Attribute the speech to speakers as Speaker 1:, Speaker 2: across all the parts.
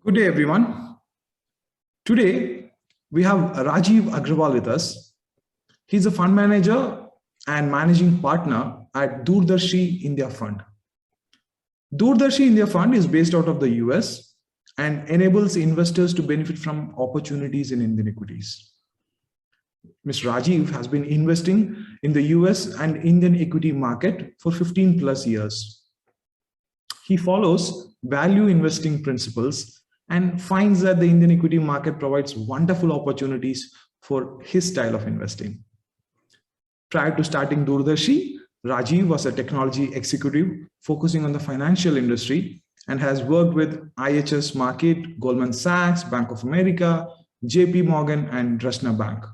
Speaker 1: Good day, everyone. Today, we have Rajeev Agrawal with us. He's a fund manager and managing partner at DoorDarshi India Fund. DoorDarshi India Fund is based out of the US and enables investors to benefit from opportunities in Indian equities. Mr. Rajeev has been investing in the US and Indian equity market for 15 plus years. He follows value investing principles and finds that the Indian equity market provides wonderful opportunities for his style of investing. Prior to starting DoorDarshi, Rajeev was a technology executive focusing on the financial industry and has worked with IHS Markit, Goldman Sachs, Bank of America, JP Morgan, and Drashna Bank.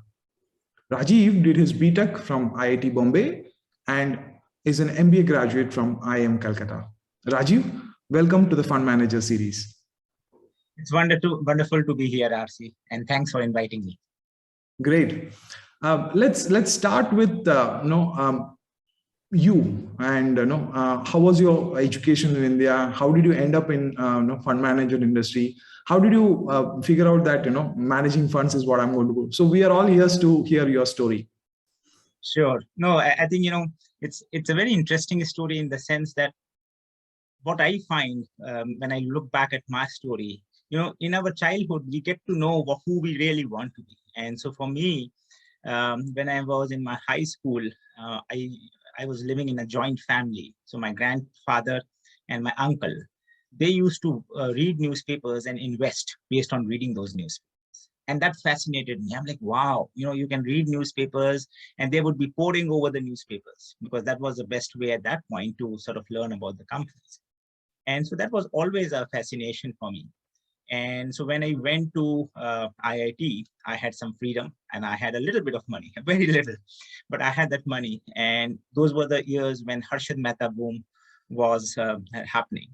Speaker 1: Rajeev did his BTech from IIT Bombay and is an MBA graduate from IIM Calcutta. Rajeev, welcome to the Fund Manager series.
Speaker 2: It's wonderful to be here, RC, and thanks for inviting me.
Speaker 1: Great. Let's start with you and how was your education in India? How did you end up in fund manager industry? How did you figure out that managing funds is what I'm going to do? So we are all ears to hear your story.
Speaker 2: Sure. No, I think it's a very interesting story in the sense that what I find when I look back at my story, in our childhood, we get to know who we really want to be. And so for me, when I was in my high school, I was living in a joint family. So my grandfather and my uncle, they used to read newspapers and invest based on reading those newspapers. And that fascinated me. I'm like, wow, you can read newspapers, and they would be poring over the newspapers because that was the best way at that point to sort of learn about the companies. And so that was always a fascination for me. And so when I went to IIT, I had some freedom and I had a little bit of money, very little, but I had that money. And those were the years when Harshad Mehta boom was happening.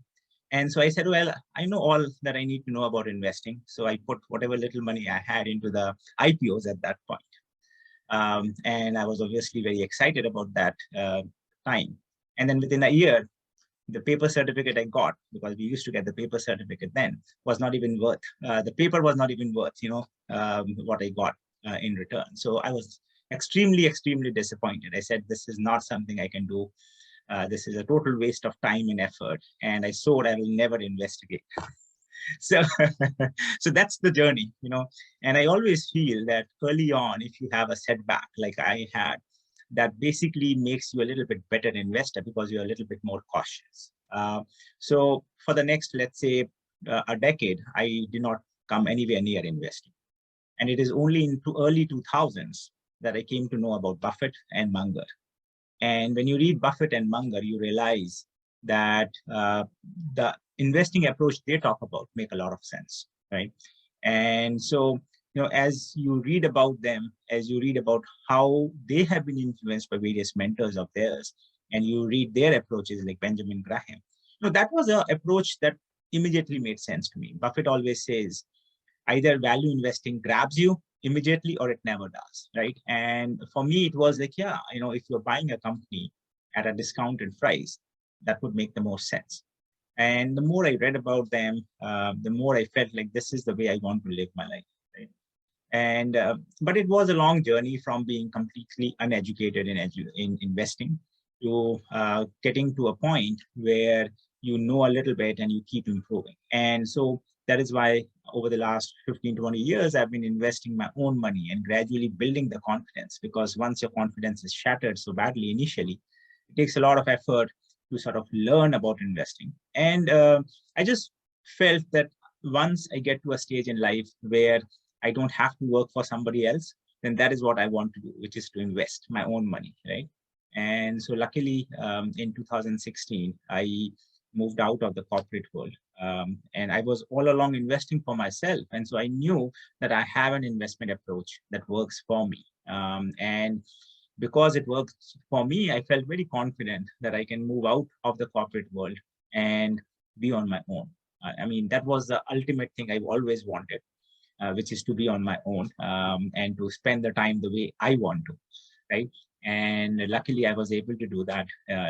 Speaker 2: And so I said, well, I know all that I need to know about investing. So I put whatever little money I had into the IPOs at that point. And I was obviously very excited about that time. And then within a year, the paper certificate I got, because we used to get the paper certificate then, was not even worth, the paper was not even worth, what I got in return. So I was extremely disappointed. I said, this is not something I can do. This is a total waste of time and effort. And I swore I will never investigate. So that's the journey, and I always feel that early on, if you have a setback like I had, that basically makes you a little bit better investor because you're a little bit more cautious. So for the next, let's say, a decade, I did not come anywhere near investing. And it is only in early 2000s that I came to know about Buffett and Munger. And when you read Buffett and Munger, you realize that the investing approach they talk about make a lot of sense, right? And so as you read about them, as you read about how they have been influenced by various mentors of theirs, and you read their approaches like Benjamin Graham, that was an approach that immediately made sense to me. Buffett always says, either value investing grabs you immediately or it never does, right? And for me, it was like, yeah, if you're buying a company at a discounted price, that would make the most sense. And the more I read about them, the more I felt like this is the way I want to live my life. And but it was a long journey from being completely uneducated in investing to getting to a point where you know a little bit and you keep improving. And so that is why over the last 15-20 years, I've been investing my own money and gradually building the confidence, because once your confidence is shattered so badly initially, it takes a lot of effort to sort of learn about investing. And I just felt that once I get to a stage in life where I don't have to work for somebody else, then that is what I want to do, which is to invest my own money, right? And so luckily, in 2016, I moved out of the corporate world. And I was all along investing for myself. And so I knew that I have an investment approach that works for me. And because it works for me, I felt very confident that I can move out of the corporate world and be on my own. I mean, that was the ultimate thing I've always wanted. Which is to be on my own and to spend the time the way I want to, right? And luckily, I was able to do that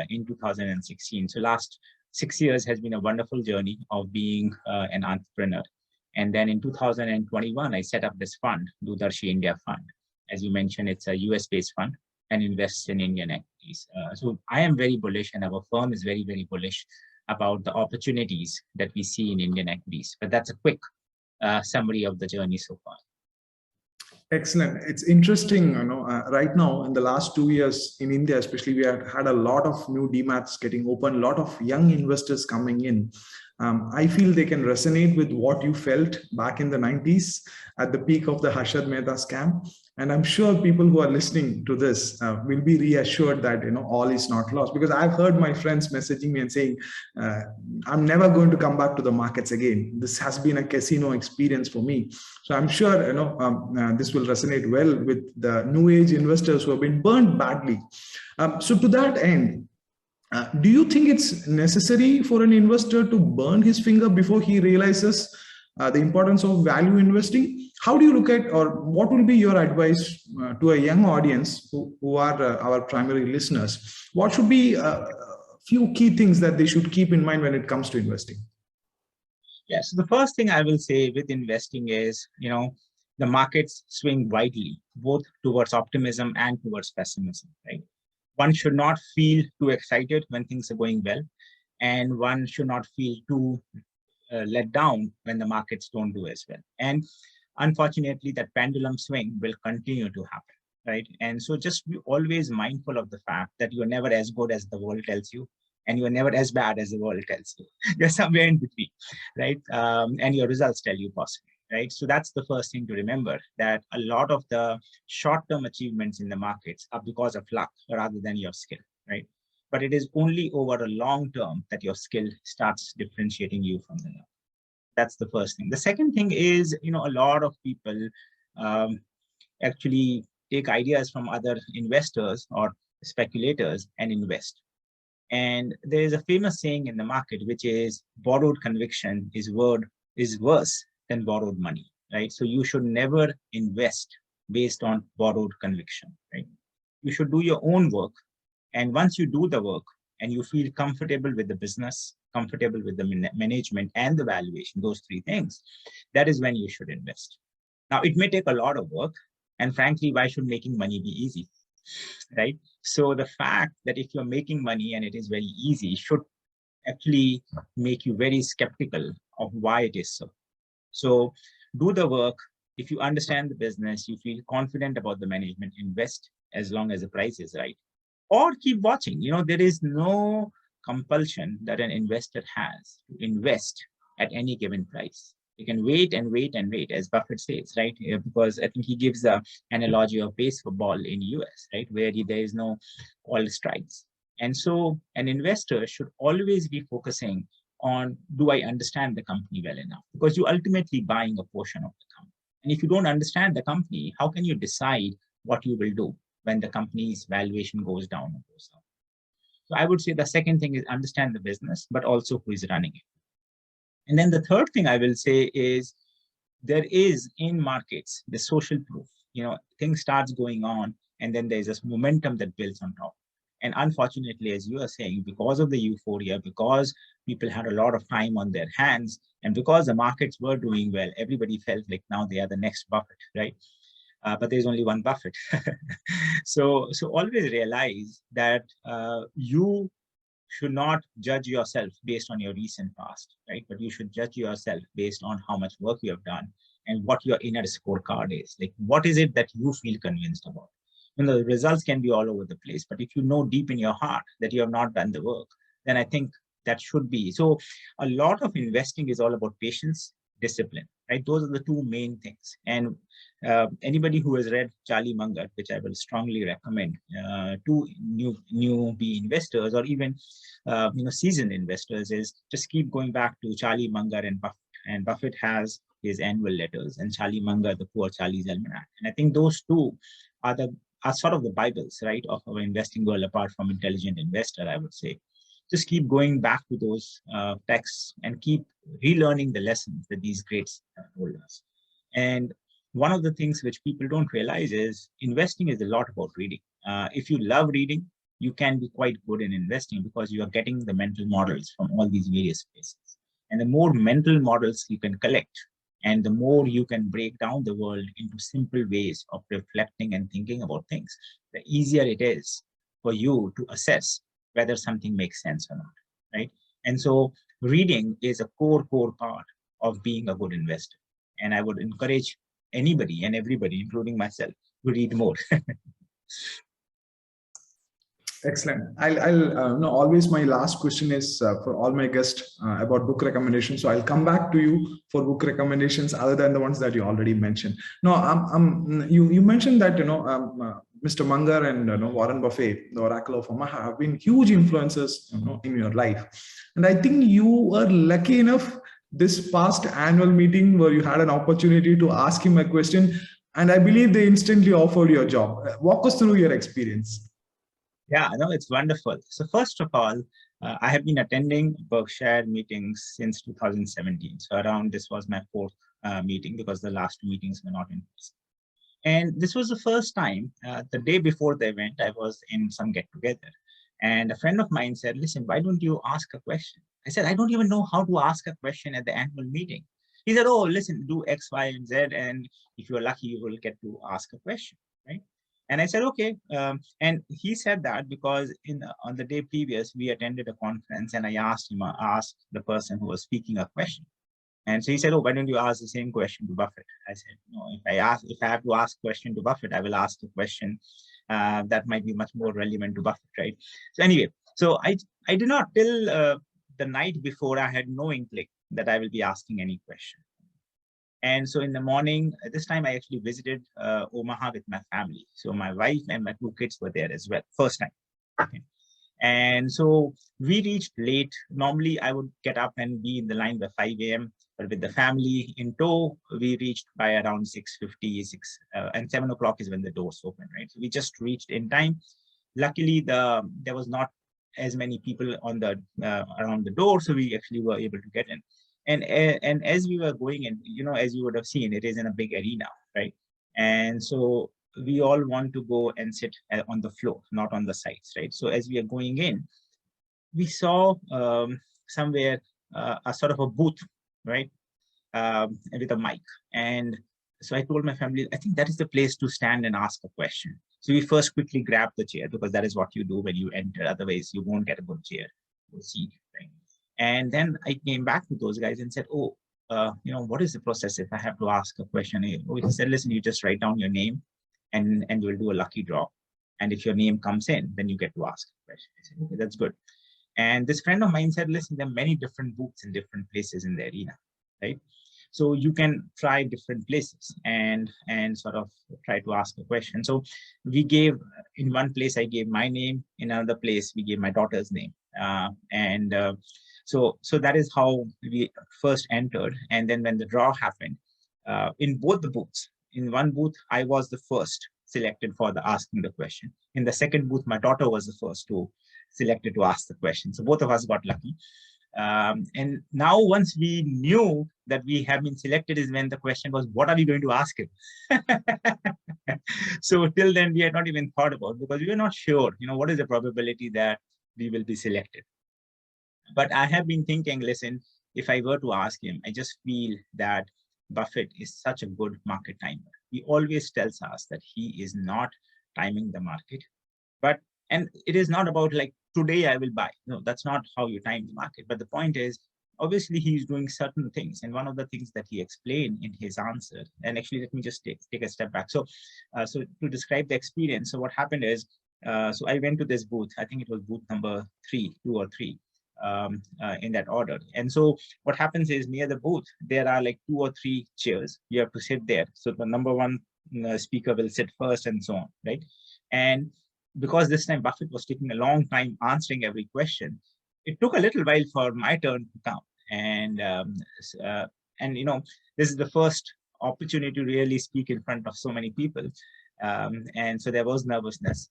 Speaker 2: in 2016. So last 6 years has been a wonderful journey of being an entrepreneur. And then in 2021, I set up this fund, DoorDarshi India Fund. As you mentioned, it's a US-based fund and invests in Indian equities. So I am very bullish, and our firm is very, very bullish about the opportunities that we see in Indian equities. But that's a quick summary of the journey so far.
Speaker 1: Excellent. It's interesting, right now in the last 2 years in India, especially, we have had a lot of new demats getting open, a lot of young investors coming in. I feel they can resonate with what you felt back in the 90s at the peak of the Harshad Mehta scam. And I'm sure people who are listening to this will be reassured that, all is not lost, because I've heard my friends messaging me and saying, I'm never going to come back to the markets again. This has been a casino experience for me. So I'm sure, this will resonate well with the new age investors who have been burned badly. So to that end, do you think it's necessary for an investor to burn his finger before he realizes the importance of value investing? How do you look at, or what will be your advice to a young audience who are our primary listeners? What should be a few key things that they should keep in mind when it comes to investing?
Speaker 2: Yeah, so the first thing I will say with investing is, the markets swing widely, both towards optimism and towards pessimism, right? One should not feel too excited when things are going well, and one should not feel too let down when the markets don't do as well. And unfortunately, that pendulum swing will continue to happen, right? And so just be always mindful of the fact that you're never as good as the world tells you, and you're never as bad as the world tells you. You're somewhere in between, right? And your results tell you possibly. Right? So that's the first thing to remember, that a lot of the short-term achievements in the markets are because of luck rather than your skill, right? But it is only over a long term that your skill starts differentiating you from the luck. That's the first thing. The second thing is, a lot of people actually take ideas from other investors or speculators and invest. And there is a famous saying in the market, which is borrowed conviction is worse than borrowed money, right? So you should never invest based on borrowed conviction, right? You should do your own work. And once you do the work and you feel comfortable with the business, comfortable with the management and the valuation, those three things, that is when you should invest. Now, it may take a lot of work. And frankly, why should making money be easy, right? So the fact that if you're making money and it is very easy should actually make you very skeptical of why it is so. So do the work. If you understand the business, you feel confident about the management, invest as long as the price is right. Or keep watching. There is no compulsion that an investor has to invest at any given price. You can wait and wait and wait, as Buffett says, right? Because I think he gives the analogy of baseball in US, right? Where there is no all strikes. And so an investor should always be focusing on, do I understand the company well enough? Because you're ultimately buying a portion of the company. And if you don't understand the company, how can you decide what you will do when the company's valuation goes down or goes up? So I would say the second thing is understand the business, but also who is running it. And then the third thing I will say is, there is in markets the social proof. Things starts going on, and then there's this momentum that builds on top. And unfortunately, as you are saying, because of the euphoria, because people had a lot of time on their hands, and because the markets were doing well, everybody felt like now they are the next Buffett, right? But there's only one Buffett. So always realize that you should not judge yourself based on your recent past, right? But you should judge yourself based on how much work you have done and what your inner scorecard is. Like, what is it that you feel convinced about? The results can be all over the place, but if you know deep in your heart that you have not done the work, then I think that should be. So a lot of investing is all about patience, discipline, right? Those are the two main things. And anybody who has read Charlie Munger, which I will strongly recommend to newbie investors, or even seasoned investors, is just keep going back to Charlie Munger and Buffett. And Buffett has his annual letters, and Charlie Munger, the Poor Charlie's Almanac. And I think those two are sort of the Bibles, right, of our investing world, apart from Intelligent Investor, I would say. Just keep going back to those texts and keep relearning the lessons that these greats have told us. And one of the things which people don't realize is investing is a lot about reading. If you love reading, you can be quite good in investing because you are getting the mental models from all these various places. And the more mental models you can collect And the more you can break down the world into simple ways of reflecting and thinking about things, the easier it is for you to assess whether something makes sense or not, right? And so reading is a core part of being a good investor. And I would encourage anybody and everybody, including myself, to read more.
Speaker 1: Excellent. I'll no, always my last question is for all my guests about book recommendations. So I'll come back to you for book recommendations other than the ones that you already mentioned. No, you mentioned that, Mr. Munger and Warren Buffett, the Oracle of Omaha, have been huge influences, in your life. And I think you were lucky enough this past annual meeting where you had an opportunity to ask him a question, and I believe they instantly offered you a job. Walk us through your experience.
Speaker 2: Yeah, no, it's wonderful. So first of all, I have been attending Berkshire meetings since 2017. So around this was my fourth meeting, because the last two meetings were not in person. And this was the first time, the day before the event, I was in some get together. And a friend of mine said, listen, why don't you ask a question? I said, I don't even know how to ask a question at the annual meeting. He said, oh, listen, do X, Y, and Z. And if you're lucky, you will get to ask a question, right? And I said, okay. And he said that because on the day previous, we attended a conference and I asked the person who was speaking a question. And so he said, oh, why don't you ask the same question to Buffett? I said, no, if I have to ask a question to Buffett, I will ask a question that might be much more relevant to Buffett, right? So anyway, so I did not till the night before, I had no inkling that I will be asking any question. And so in the morning, this time I actually visited Omaha with my family. So my wife and my two kids were there as well, first time. Okay. And so we reached late. Normally I would get up and be in the line by 5 a.m. But with the family in tow, we reached by around 6:50, and 7 o'clock is when the doors open, right? So we just reached in time. Luckily, there was not as many people on the around the door, so we actually were able to get in. And as we were going in, as you would have seen, it is in a big arena, right? And so we all want to go and sit on the floor, not on the sides, right? So as we are going in, we saw somewhere a sort of a booth, right? With a mic. And so I told my family, I think that is the place to stand and ask a question. So we first quickly grabbed the chair, because that is what you do when you enter. Otherwise, you won't get a good chair or seat, right? And then I came back to those guys and said, oh, what is the process if I have to ask a question? He said, listen, you just write down your name and you'll do a lucky draw. And if your name comes in, then you get to ask a question. I said, okay, that's good. And this friend of mine said, listen, there are many different booths in different places in the arena, right? So you can try different places and sort of try to ask a question. So we gave, in one place, I gave my name. In another place, we gave my daughter's name. So that is how we first entered. And then when the draw happened, in both the booths, in one booth, I was the first selected for the asking the question. In the second booth, my daughter was the first selected to ask the question. So both of us got lucky. And now once we knew that we have been selected is when the question was, what are we going to ask him? So till then we had not even thought about, because we were not sure, what is the probability that we will be selected. But I have been thinking, listen, if I were to ask him, I just feel that Buffett is such a good market timer. He always tells us that he is not timing the market, and it is not about like, today I will buy. No, that's not how you time the market. But the point is, obviously he's doing certain things. And one of the things that he explained in his answer, and actually, let me just take a step back. So to describe the experience, so what happened is, so I went to this booth. I think it was booth number 2 or 3 in that order. And so what happens is, near the booth, there are like 2 or 3 chairs. You have to sit there. So the number one speaker will sit first and so on, right? And because this time Buffett was taking a long time answering every question, it took a little while for my turn to come. And this is the first opportunity to really speak in front of so many people. And so there was nervousness,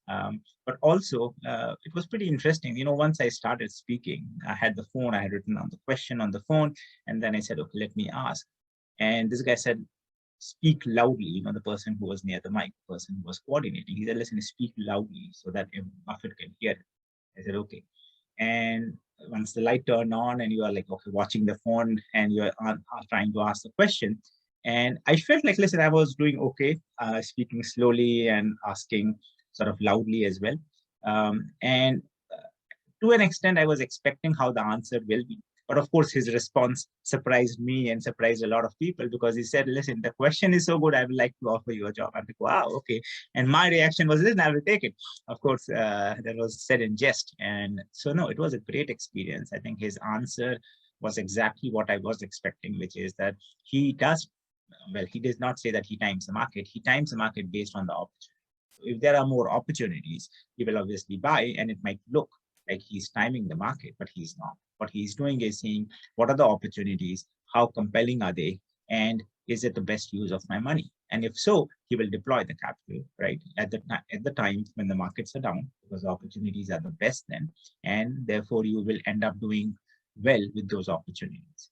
Speaker 2: but also it was pretty interesting. Once I started speaking, I had the phone, I had written down the question on the phone, and then I said, okay, let me ask. And this guy said, speak loudly. The person who was near the mic, the person who was coordinating, he said, listen, speak loudly so that Buffett can hear it. I said, okay. And once the light turned on and you are like, okay, watching the phone and you're trying to ask the question, And I felt like, listen, I was doing okay, speaking slowly and asking sort of loudly as well. And to an extent, I was expecting how the answer will be. But of course, his response surprised me and surprised a lot of people, because he said, listen, the question is so good, I would like to offer you a job. I'm like, wow, okay. And my reaction was, listen, I will take it. Of course, that was said in jest. And so, no, it was a great experience. I think his answer was exactly what I was expecting, which is that he does, well, he does not say that he times the market. He times the market based on the opportunity. If there are more opportunities, he will obviously buy, and it might look like he's timing the market, but he's not. What he's doing is seeing what are the opportunities, how compelling are they, and is it the best use of my money? And if so, he will deploy the capital, right, at the time when the markets are down, because the opportunities are the best then, and therefore you will end up doing well with those opportunities.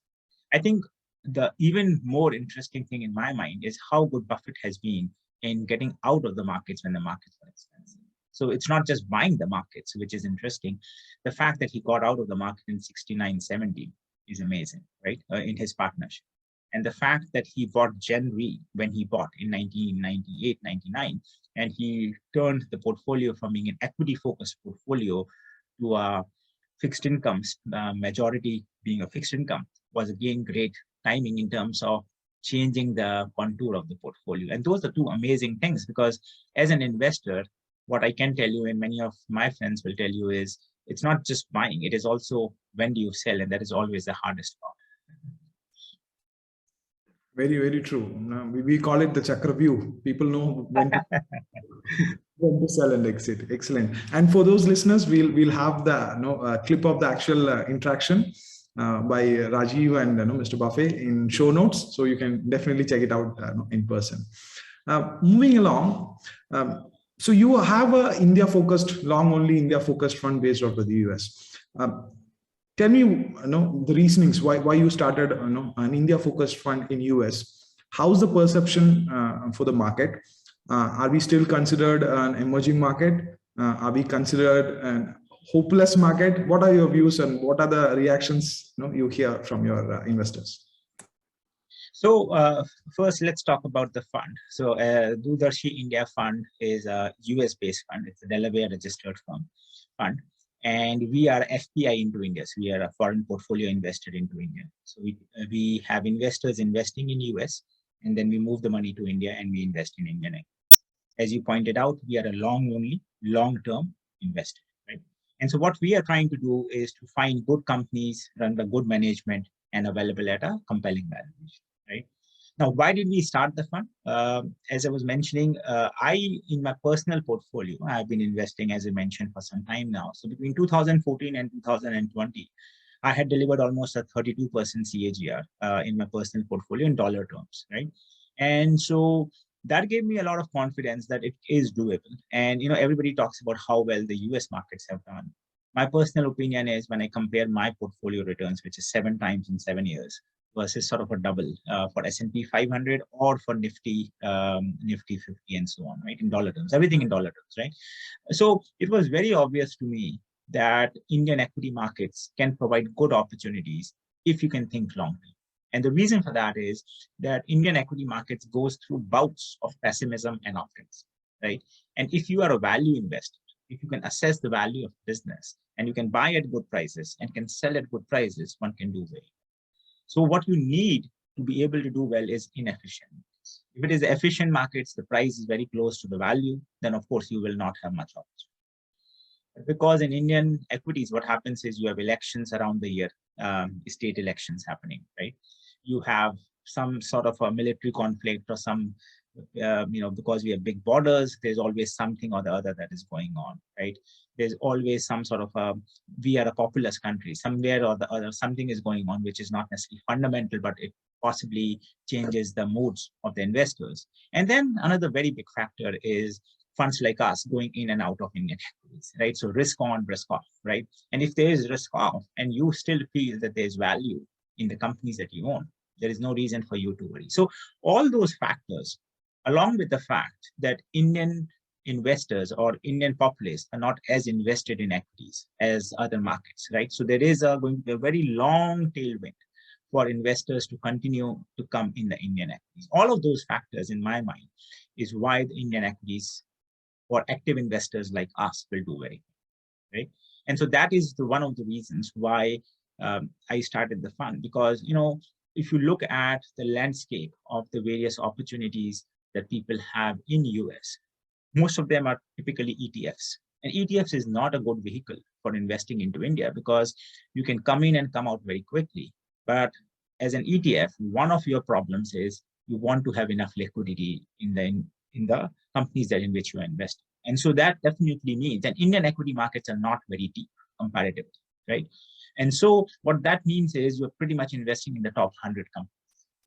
Speaker 2: I think the even more interesting thing in my mind is how good Buffett has been in getting out of the markets when the markets are expensive. So it's not just buying the markets, which is interesting. The fact that he got out of the market in 69, 70 is amazing, right? In his partnership. And the fact that he bought Gen Re when he bought in 1998, 99, and he turned the portfolio from being an equity-focused portfolio to a fixed income, majority being a fixed income, was again great timing in terms of changing the contour of the portfolio. And those are two amazing things, because as an investor, what I can tell you, and many of my friends will tell you, is it's not just buying, it is also when do you sell, and that is always the hardest part.
Speaker 1: Very, very true. We call it the chakra view. People know when to sell and exit. Excellent. And for those listeners, we'll have the clip of the actual interaction by Rajiv and Mr. Buffet in show notes, so you can definitely check it out in person. Moving along, so you have a India-focused, long-only India-focused fund based out of the US. Tell me, the reasonings why you started, an India-focused fund in US. How's the perception for the market? Are we still considered an emerging market? Are we considered an hopeless market? What are your views, and what are the reactions you hear from your investors?
Speaker 2: So first, let's talk about the fund. So DoorDarshi India Fund is a US-based fund. It's a Delaware registered fund. And we are FPI into India. So we are a foreign portfolio invested into India. So we have investors investing in US, and then we move the money to India and we invest in Indian equities. As you pointed out, we are a long-term investor, right? And so what we are trying to do is to find good companies, run the good management, and available at a compelling valuation, right? Now, why did we start the fund? As I was mentioning, in my personal portfolio, I've been investing, as I mentioned, for some time now. So between 2014 and 2020, I had delivered almost a 32% CAGR in my personal portfolio in dollar terms, right? And so that gave me a lot of confidence that it is doable. And everybody talks about how well the US markets have done. My personal opinion is, when I compare my portfolio returns, which is 7 times in 7 years, versus sort of a double for S&P 500 or for Nifty 50 and so on, right? In dollar terms, everything in dollar terms, right? So it was very obvious to me that Indian equity markets can provide good opportunities if you can think long term. And the reason for that is that Indian equity markets goes through bouts of pessimism and optimism, right? And if you are a value investor, if you can assess the value of business and you can buy at good prices and can sell at good prices, one can do well. So what you need to be able to do well is inefficient markets. If it is efficient markets, the price is very close to the value, then of course you will not have much opportunity. Because in Indian equities, what happens is you have elections around the year, state elections happening, right? You have some sort of a military conflict or some, because we have big borders, there's always something or the other that is going on, right? There's always some sort of we are a populous country, somewhere or the other, something is going on, which is not necessarily fundamental, but it possibly changes the moods of the investors. And then another very big factor is funds like us going in and out of Indian equities, right? So risk on, risk off, right? And if there is risk off and you still feel that there's value in the companies that you own, there is no reason for you to worry. So all those factors, along with the fact that Indian investors or Indian populace are not as invested in equities as other markets, right? So there is going to be a very long tailwind for investors to continue to come in the Indian equities. All of those factors, in my mind, is why the Indian equities for active investors like us will do very well, right? And so that is one of the reasons why I started the fund, because, if you look at the landscape of the various opportunities that people have in US, most of them are typically ETFs. And ETFs is not a good vehicle for investing into India because you can come in and come out very quickly. But as an ETF, one of your problems is you want to have enough liquidity in the companies that in which you are investing. And so that definitely means that Indian equity markets are not very deep comparatively, right? And so what that means is you're pretty much investing in the top 100 companies,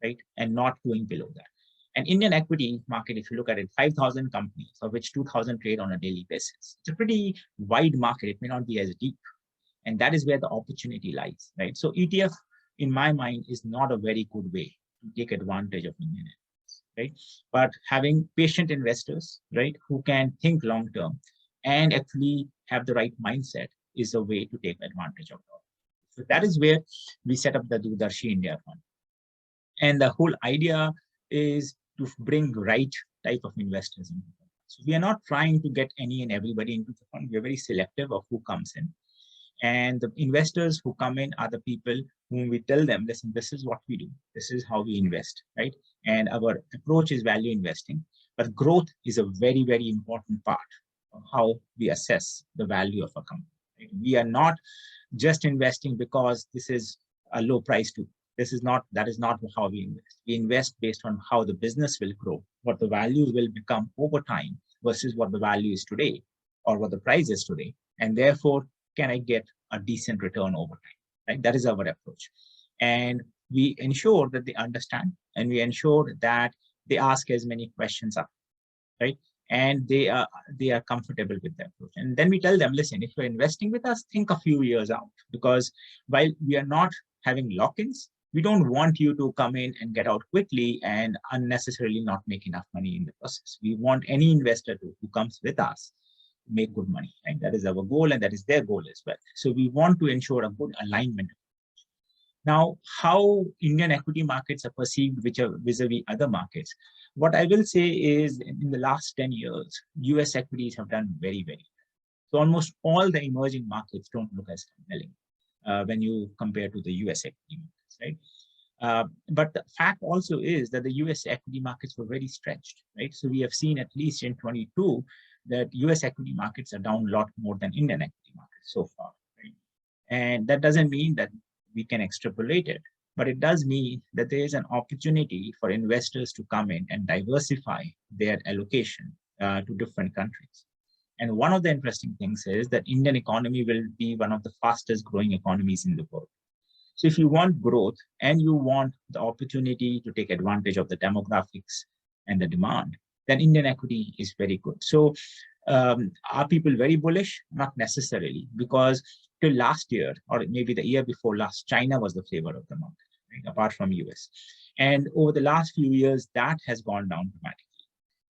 Speaker 2: right? And not going below that. And Indian equity market, if you look at it, 5,000 companies, of which 2,000 trade on a daily basis. It's a pretty wide market. It may not be as deep. And that is where the opportunity lies, right? So ETF, in my mind, is not a very good way to take advantage of Indian equities, right? But having patient investors, right, who can think long-term and actually have the right mindset is a way to take advantage of it. So that is where we set up the DoorDarshi India Fund. And the whole idea is to bring right type of investors into the fund. So we are not trying to get any and everybody into the fund. We are very selective of who comes in. And the investors who come in are the people whom we tell them, listen, this is what we do. This is how we invest, right? And our approach is value investing. But growth is a very, very important part of how we assess the value of a company. Right? We are not just investing because this is a low price to. That is not how we invest. We invest based on how the business will grow, what the value will become over time versus what the value is today or what the price is today. And therefore, can I get a decent return over time, right? That is our approach. And we ensure that they understand and we ensure that they ask as many questions up, right? And they are comfortable with that approach. And then we tell them, listen, if you're investing with us, think a few years out, because while we are not having lock-ins, we don't want you to come in and get out quickly and unnecessarily not make enough money in the process. We want any investor who comes with us to make good money, right? That is our goal and that is their goal as well. So we want to ensure a good alignment. Now, how Indian equity markets are perceived vis-a-vis other markets. What I will say is in the last 10 years, US equities have done very, very well. So almost all the emerging markets don't look as compelling when you compare to the US equity markets, right? But the fact also is that the US equity markets were very stretched, right? So we have seen at least in 22 that US equity markets are down a lot more than Indian equity markets so far, right? And that doesn't mean that we can extrapolate it, but it does mean that there is an opportunity for investors to come in and diversify their allocation to different countries. And one of the interesting things is that Indian economy will be one of the fastest growing economies in the world. So if you want growth and you want the opportunity to take advantage of the demographics and the demand, then Indian equity is very good. So are people very bullish? Not necessarily, because till last year, or maybe the year before last, China was the flavor of the market, right? Apart from US. And over the last few years, that has gone down dramatically.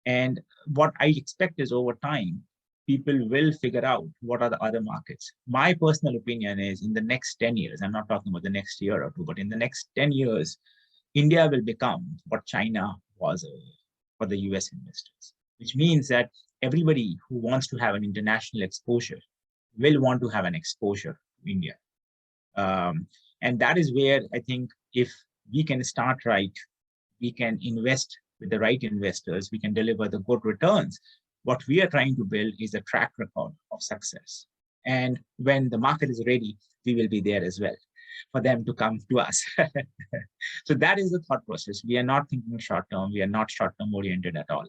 Speaker 2: And what I expect is over time, people will figure out what are the other markets. My personal opinion is in the next 10 years, I'm not talking about the next year or two, but in the next 10 years, India will become what China was for the US investors, which means that everybody who wants to have an international exposure will want to have an exposure to India. And that is where I think if we can start right, we can invest with the right investors, we can deliver the good returns. What we are trying to build is a track record of success. And when the market is ready, we will be there as well for them to come to us. So that is the thought process. We are not thinking short term. We are not short term oriented at all.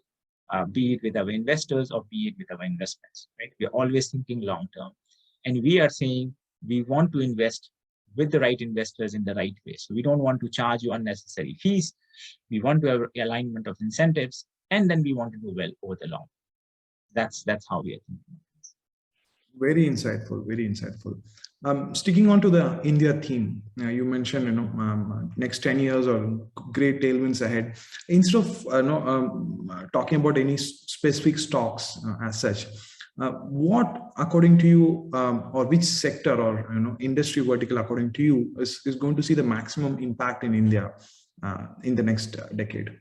Speaker 2: Be it with our investors or be it with our investments, right? We are always thinking long term. And we are saying we want to invest with the right investors in the right way. So we don't want to charge you unnecessary fees. We want to have alignment of incentives, and then we want to do well over the long. That's how we are thinking.
Speaker 1: Very insightful, very insightful. Sticking on to the India theme, you mentioned, next 10 years or great tailwinds ahead. Instead of talking about any specific stocks as such, What, according to you, or which sector or industry vertical, according to you, is going to see the maximum impact in India in the next decade?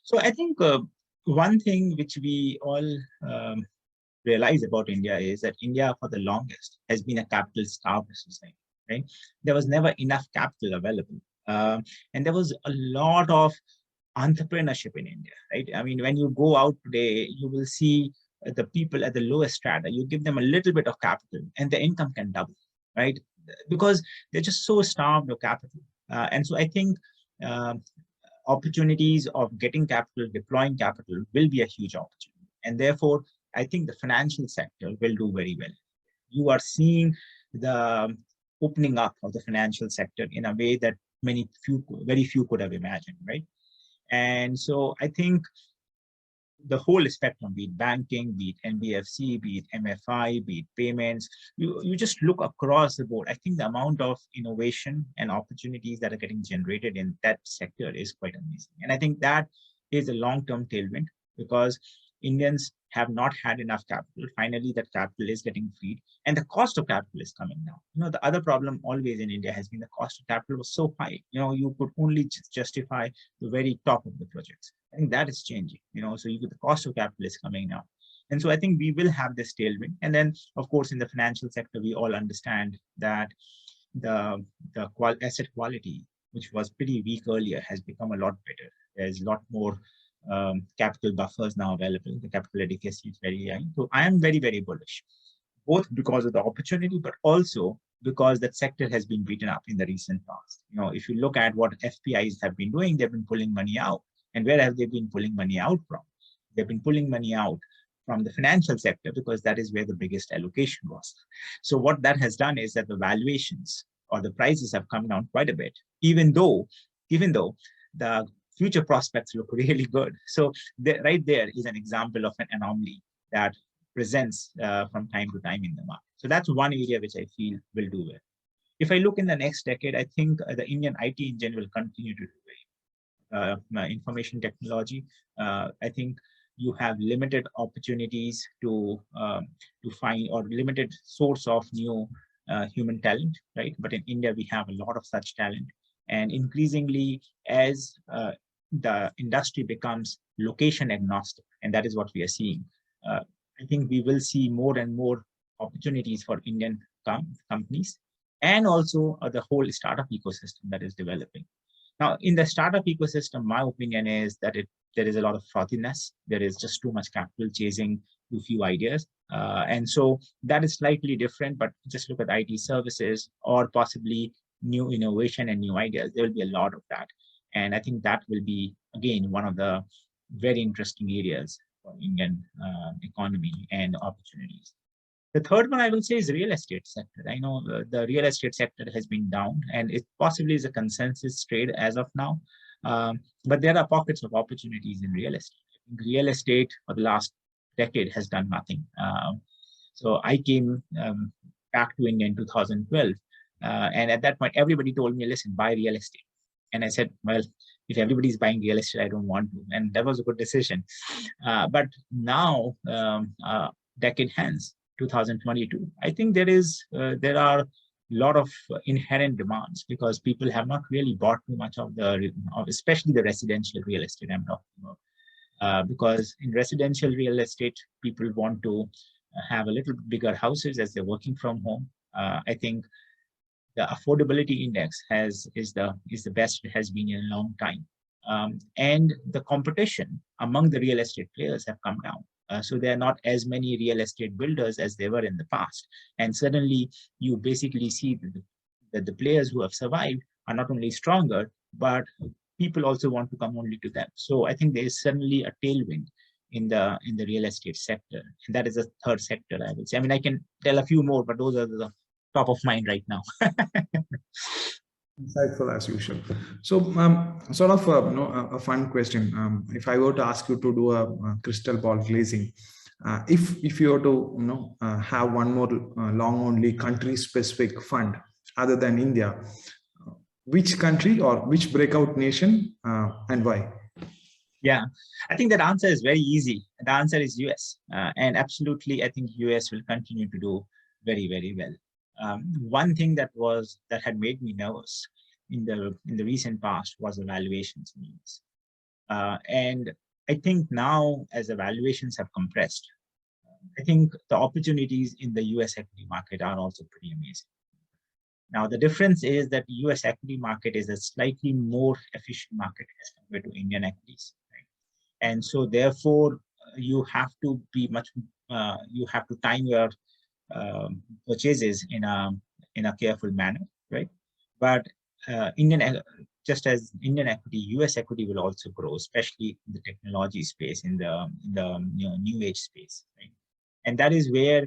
Speaker 2: So I think one thing which we all realize about India is that India, for the longest, has been a capital-starved society. Right? There was never enough capital available, and there was a lot of entrepreneurship in India. Right? I mean, when you go out today, you will see the people at the lowest strata. You give them a little bit of capital, and their income can double. Right? Because they're just so starved of capital, and so I think opportunities of getting capital, deploying capital will be a huge opportunity. And therefore, I think the financial sector will do very well. You are seeing the opening up of the financial sector in a way that very few could have imagined, right? And so I think the whole spectrum, be it banking, be it NBFC, be it MFI, be it payments, you just look across the board. I think the amount of innovation and opportunities that are getting generated in that sector is quite amazing. And I think that is a long-term tailwind, because Indians have not had enough capital. Finally, that capital is getting freed, and the cost of capital is coming down. The other problem always in India has been the cost of capital was so high. You could only justify the very top of the projects. I think that is changing. So the cost of capital is coming down, and so I think we will have this tailwind. And then, of course, in the financial sector, we all understand that the asset quality, which was pretty weak earlier, has become a lot better. There's a lot more capital buffers now available. The capital adequacy is very high. So I am very, very bullish, both because of the opportunity, but also because that sector has been beaten up in the recent past. If you look at what FPIs have been doing, they've been pulling money out. And where have they been pulling money out from? They've been pulling money out from the financial sector, because that is where the biggest allocation was. So what that has done is that the valuations or the prices have come down quite a bit, even though the future prospects look really good. So right there is an example of an anomaly that presents from time to time in the market. So that's one area which I feel will do well. If I look in the next decade, I think the Indian IT engine will continue to do well. Information technology, I think you have limited opportunities to find, or limited source of new human talent, right? But in India, we have a lot of such talent. And increasingly, as the industry becomes location agnostic, and that is what we are seeing, I think we will see more and more opportunities for Indian companies, and also the whole startup ecosystem that is developing. Now, in the startup ecosystem, my opinion is that there is a lot of frothiness. There is just too much capital chasing too few ideas. And so that is slightly different, but just look at IT services or possibly new innovation and new ideas. There will be a lot of that. And I think that will be, again, one of the very interesting areas for Indian economy and opportunities. The third one I will say is real estate sector. I know the real estate sector has been down, and it possibly is a consensus trade as of now. But there are pockets of opportunities in real estate. Real estate for the last decade has done nothing. So I came back to India in 2012. And at that point, everybody told me, listen, buy real estate. And I said, well, if everybody's buying real estate, I don't want to. And that was a good decision. But now, decade hence, 2022, I think there are a lot of inherent demands, because people have not really bought too much of especially the residential real estate I'm talking about. Because in residential real estate, people want to have a little bigger houses as they're working from home. I think the affordability index is the best it has been in a long time. And the competition among the real estate players have come down. So there are not as many real estate builders as there were in the past. And suddenly you basically see that the players who have survived are not only stronger, but people also want to come only to them. So I think there is suddenly a tailwind in the real estate sector. And that is the third sector, I would say. I mean, I can tell a few more, but those are the top of mind right now.
Speaker 1: Insightful as usual. So, sort of a fun question. If I were to ask you to do a crystal ball glazing, if you were to have one more long only country specific fund other than India, which country or which breakout nation and why?
Speaker 2: Yeah, I think that answer is very easy. The answer is US. And absolutely, I think US will continue to do very, very well. One thing that had made me nervous in the recent past was the valuations in US. And I think now, as the valuations have compressed, I think the opportunities in the US equity market are also pretty amazing. Now, the difference is that the US equity market is a slightly more efficient market as compared to Indian equities. And so therefore, you have to be you have to time your purchases in a careful manner, right? But just as Indian equity, US equity will also grow, especially in the technology space, in the new age space, right? And that is where,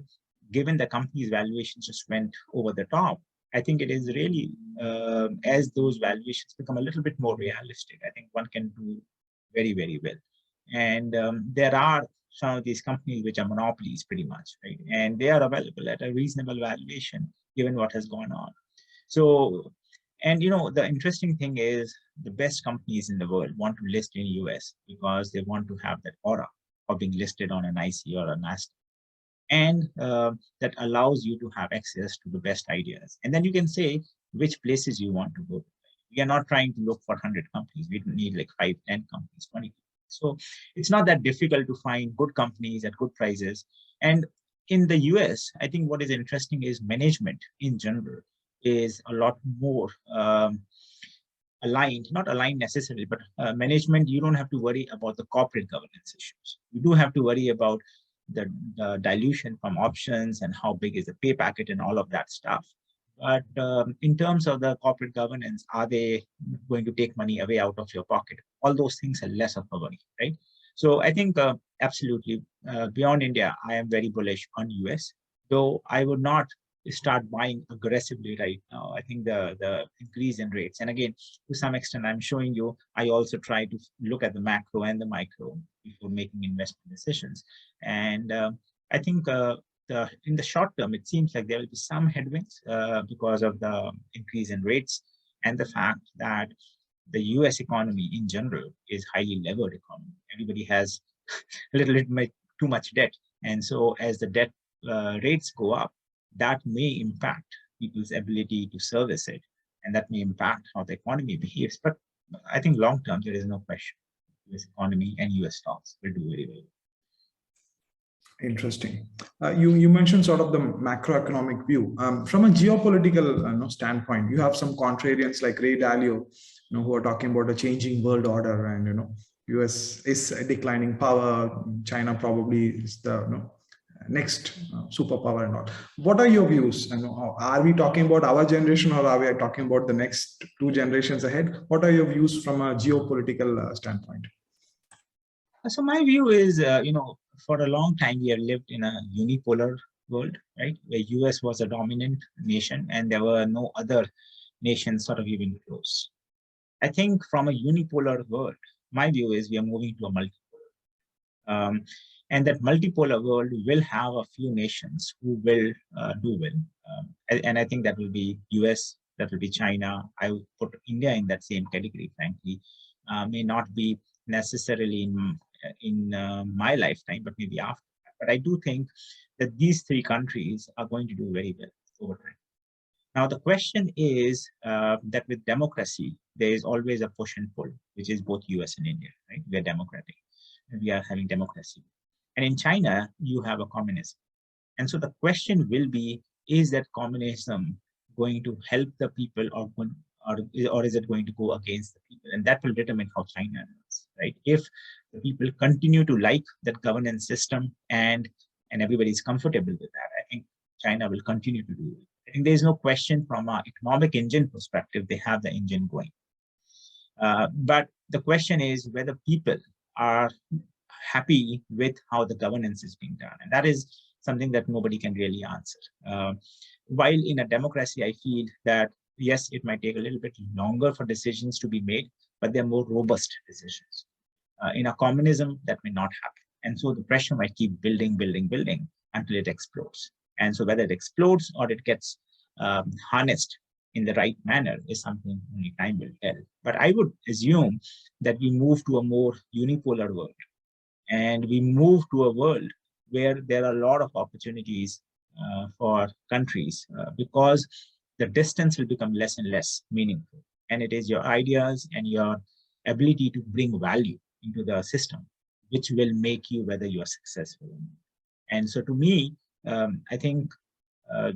Speaker 2: given the company's valuations just went over the top, I think it is really, as those valuations become a little bit more realistic, I think one can do very, very well. And there are some of these companies which are monopolies pretty much, right? And they are available at a reasonable valuation, given what has gone on. So, and the interesting thing is the best companies in the world want to list in US because they want to have that aura of being listed on an IC or a NASDAQ. And that allows you to have access to the best ideas. And then you can say which places you want to go. We are not trying to look for 100 companies. We need like 5, 10 companies, 20. So it's not that difficult to find good companies at good prices. And in the US, I think what is interesting is management in general is a lot more aligned, not aligned necessarily, but management, you don't have to worry about the corporate governance issues. You do have to worry about the dilution from options and how big is the pay packet and all of that stuff. But in terms of the corporate governance, are they going to take money away out of your pocket? All those things are less of a worry, right? So I think absolutely beyond India, I am very bullish on US, though I would not start buying aggressively right now. I think the increase in rates, and again, to some extent, I'm showing you, I also try to look at the macro and the micro before making investment decisions. And I think in the short term, it seems like there will be some headwinds because of the increase in rates and the fact that the US economy in general is highly levered economy. Everybody has a little bit too much debt. And so as the debt rates go up, that may impact people's ability to service it. And that may impact how the economy behaves. But I think long term, there is no question. US economy and US stocks will do very well.
Speaker 1: Interesting. You mentioned sort of the macroeconomic view. From a geopolitical standpoint, you have some contrarians like Ray Dalio, who are talking about a changing world order, and US is a declining power. China probably is the next superpower and all. What are your views? Are we talking about our generation, or are we talking about the next 2 generations ahead? What are your views from a geopolitical standpoint?
Speaker 2: So my view is, for a long time, we have lived in a unipolar world, right? Where US was a dominant nation and there were no other nations sort of even close. I think from a unipolar world, my view is we are moving to a multipolar. And that multipolar world will have a few nations who will do well. And I think that will be US, that will be China. I would put India in that same category, frankly. May not be necessarily in my lifetime, but maybe after. But I do think that these 3 countries are going to do very well over time. Now, the question is that with democracy, there is always a push and pull, which is both US and India, right? We are democratic and we are having democracy. And in China, you have a communism. And so the question will be, is that communism going to help the people or is it going to go against the people? And that will determine how China is, right? If the people continue to like that governance system and everybody's comfortable with that, I think China will continue to do it. I think there's no question from an economic engine perspective, they have the engine going. But the question is whether people are happy with how the governance is being done. And that is something that nobody can really answer. While in a democracy, I feel that, yes, it might take a little bit longer for decisions to be made, but they're more robust decisions. In a communism, that may not happen. And so the pressure might keep building until it explodes. And so whether it explodes or it gets harnessed in the right manner is something only time will tell. But I would assume that we move to a more unipolar world, and we move to a world where there are a lot of opportunities for countries because the distance will become less and less meaningful. And it is your ideas and your ability to bring value into the system which will make you whether you are successful or not. And so to me, I think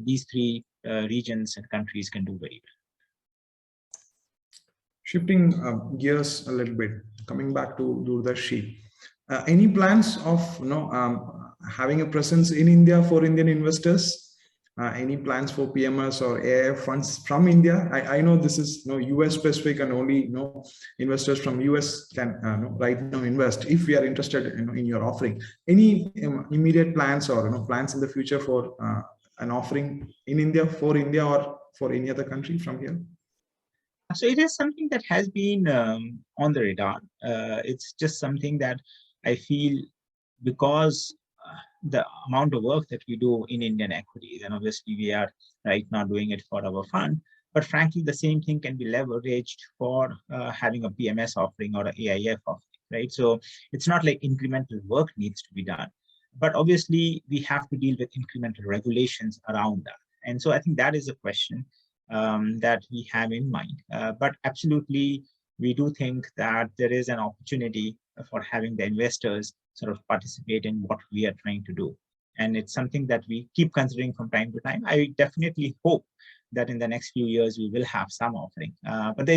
Speaker 2: these three regions and countries can do very well.
Speaker 1: Shifting gears a little bit, coming back to DoorDarshi, any plans of having a presence in India for Indian investors? Any plans for PMS or AIF funds from India? I know this is US specific, and only investors from US can right now invest if we are interested in your offering. Any immediate plans or plans in the future for an offering in India for India or for any other country from here?
Speaker 2: So it is something that has been on the radar. It's just something that I feel, because the amount of work that we do in Indian equities, and obviously we are right now doing it for our fund, but frankly, the same thing can be leveraged for having a PMS offering or an AIF offering, right? So it's not like incremental work needs to be done, but obviously we have to deal with incremental regulations around that. And so I think that is a question that we have in mind. But absolutely, we do think that there is an opportunity for having the investors sort of participate in what we are trying to do. And it's something that we keep considering from time to time. I definitely hope that in the next few years, we will have some offering. But there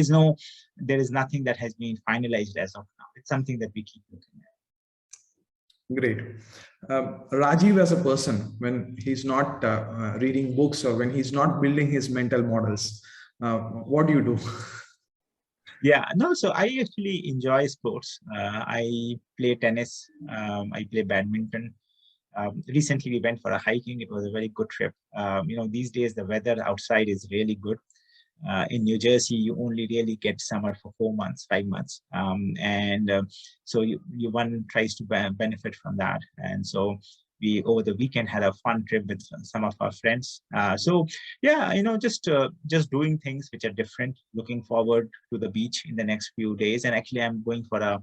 Speaker 2: is nothing that has been finalized as of now. It's something that we keep looking at.
Speaker 1: Great. Rajiv as a person, when he's not reading books or when he's not building his mental models, what do you do?
Speaker 2: Yeah, no, so I actually enjoy sports. I play tennis, I play badminton. Recently, we went for a hiking. It was a very good trip. These days, the weather outside is really good. In New Jersey, you only really get summer for 4 months, 5 months. So one tries to benefit from that. And so we, over the weekend, had a fun trip with some of our friends. Just doing things which are different, looking forward to the beach in the next few days. And actually, I'm going for a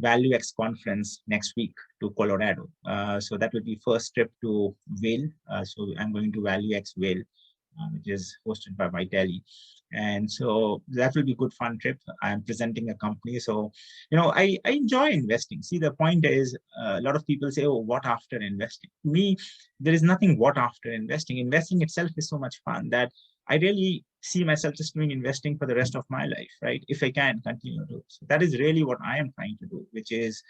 Speaker 2: ValueX conference next week to Colorado. So that will be first trip to Vail. So I'm going to ValueX Vail, which is hosted by Vitaly. And so that will be a good fun trip. I'm presenting a company. So, I enjoy investing. See, the point is a lot of people say, oh, what after investing? To me, there is nothing what after investing. Investing itself is so much fun that I really see myself just doing investing for the rest of my life, right? If I can continue to. So that is really what I am trying to do, which is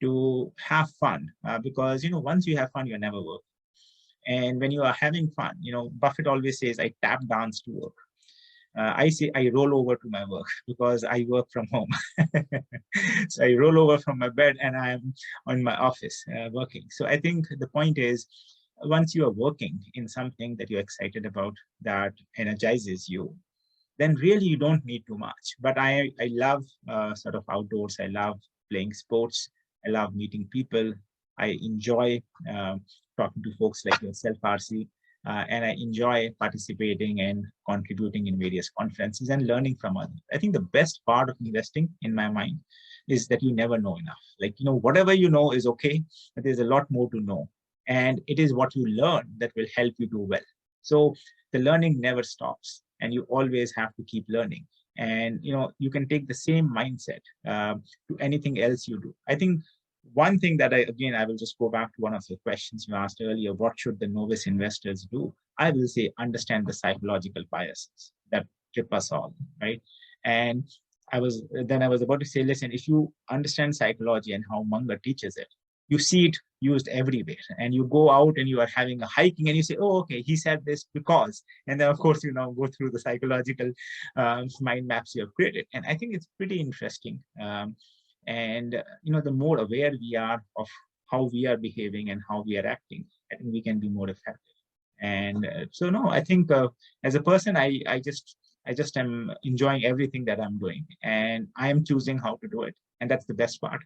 Speaker 2: to have fun, because, once you have fun, you're never working. And when you are having fun, Buffett always says, I tap dance to work. I say I roll over to my work because I work from home. So I roll over from my bed and I'm on my office working. So I think the point is, once you are working in something that you're excited about, that energizes you, then really you don't need too much. But I love sort of outdoors. I love playing sports. I love meeting people. I enjoy talking to folks like yourself, RC, and I enjoy participating and contributing in various conferences and learning from others. I think the best part of investing, in my mind, is that you never know enough. Like, whatever you know is okay, but there's a lot more to know. And it is what you learn that will help you do well. So the learning never stops, and you always have to keep learning. And, you can take the same mindset to anything else you do. I think one thing that I will just go back to one of the questions you asked earlier, what should the novice investors do? I will say, understand the psychological biases that trip us all, right? And I was about to say, listen, if you understand psychology and how Munger teaches it, you see it used everywhere. And you go out and you are having a hiking and you say, oh, okay, he said this because, and then of course, go through the psychological mind maps you have created. And I think it's pretty interesting. The more aware we are of how we are behaving and how we are acting, I think we can be more effective. And I think as a person, I just am enjoying everything that I'm doing, and I am choosing how to do it. And that's the best part.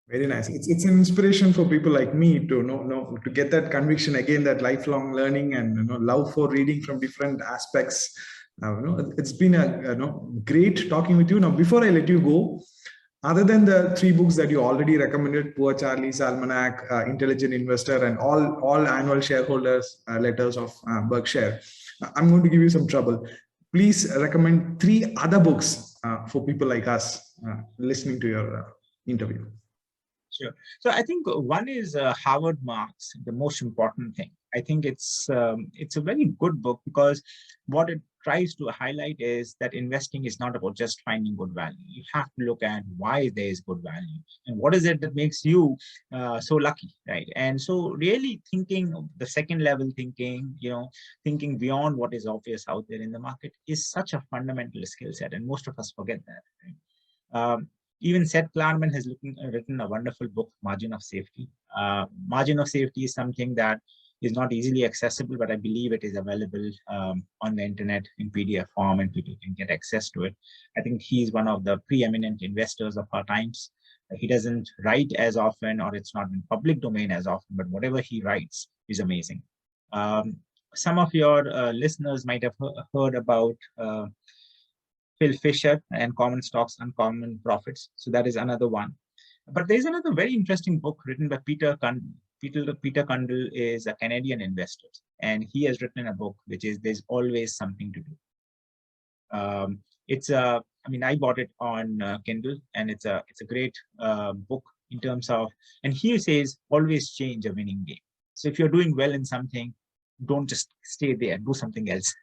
Speaker 1: Very nice. It's an inspiration for people like me to know to get that conviction again, that lifelong learning and love for reading from different aspects. It's been a great talking with you. Now, before I let you go, other than the three books that you already recommended, Poor Charlie's Almanac, Intelligent Investor, and all annual shareholders letters of Berkshire, I'm going to give you some trouble. Please recommend three other books for people like us listening to your interview.
Speaker 2: Sure. So I think one is Howard Marks, The Most Important Thing. I think it's a very good book because what it tries to highlight is that investing is not about just finding good value. You have to look at why there is good value and what is it that makes you so lucky, right? And so really thinking the second level thinking, thinking beyond what is obvious out there in the market is such a fundamental skill set, and most of us forget that. Right? Even Seth Klarman has written a wonderful book, Margin of Safety. Margin of Safety is something that is not easily accessible, but I believe it is available on the internet in PDF form and people can get access to it. I think he's one of the preeminent investors of our times. He doesn't write as often, or it's not in public domain as often, but whatever he writes is amazing. Some of your listeners might have heard about Phil Fisher and Common Stocks, Uncommon Profits. So that is another one. But there's another very interesting book written by Peter Cundall. Peter Cundall is a Canadian investor, and he has written a book which is There's Always Something to Do. I bought it on Kindle, and it's a great book in terms of, and he says always change a winning game. So if you're doing well in something, don't just stay there, do something else,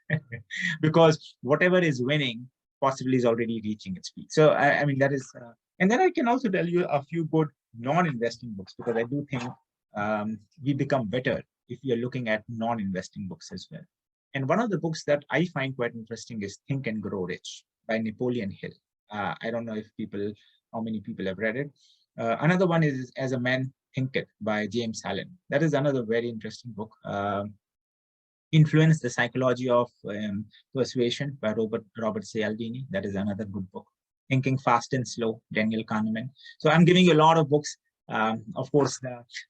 Speaker 2: because whatever is winning possibly is already reaching its peak. So that is, and then I can also tell you a few good non-investing books, because I do think we become better if we are looking at non-investing books as well. And one of the books that I find quite interesting is Think and Grow Rich by Napoleon Hill. I don't know how many people have read it. Another one is As a Man Thinketh by James Allen. That is another very interesting book. Influence, the Psychology of Persuasion by Robert Cialdini. That is another good book. Thinking Fast and Slow, Daniel Kahneman. So I'm giving you a lot of books. Of course,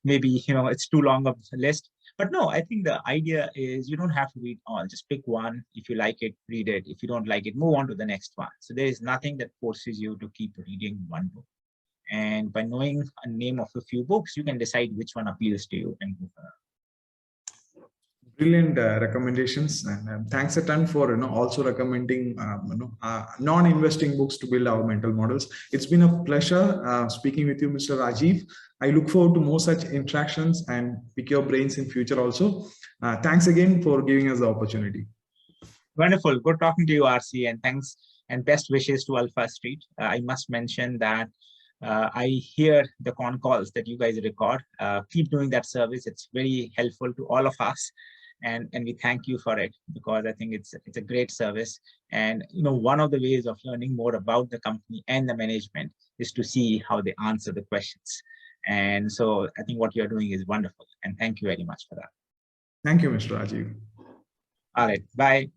Speaker 2: maybe it's too long of a list. But no, I think the idea is you don't have to read all. Just pick one. If you like it, read it. If you don't like it, move on to the next one. So there is nothing that forces you to keep reading one book. And by knowing a name of a few books, you can decide which one appeals to you and go for it.
Speaker 1: Brilliant recommendations, and thanks a ton for also recommending non-investing books to build our mental models. It's been a pleasure speaking with you, Mr. Rajeev. I look forward to more such interactions and pick your brains in future also. Thanks again for giving us the opportunity.
Speaker 2: Wonderful. Good talking to you, RC, and thanks and best wishes to AlphaStreet. I must mention that I hear the con calls that you guys record. Keep doing that service. It's very helpful to all of us. And we thank you for it, because I think it's a great service. And one of the ways of learning more about the company and the management is to see how they answer the questions. And so I think what you're doing is wonderful. And thank you very much for that.
Speaker 1: Thank you, Mr. Rajeev.
Speaker 2: All right. Bye.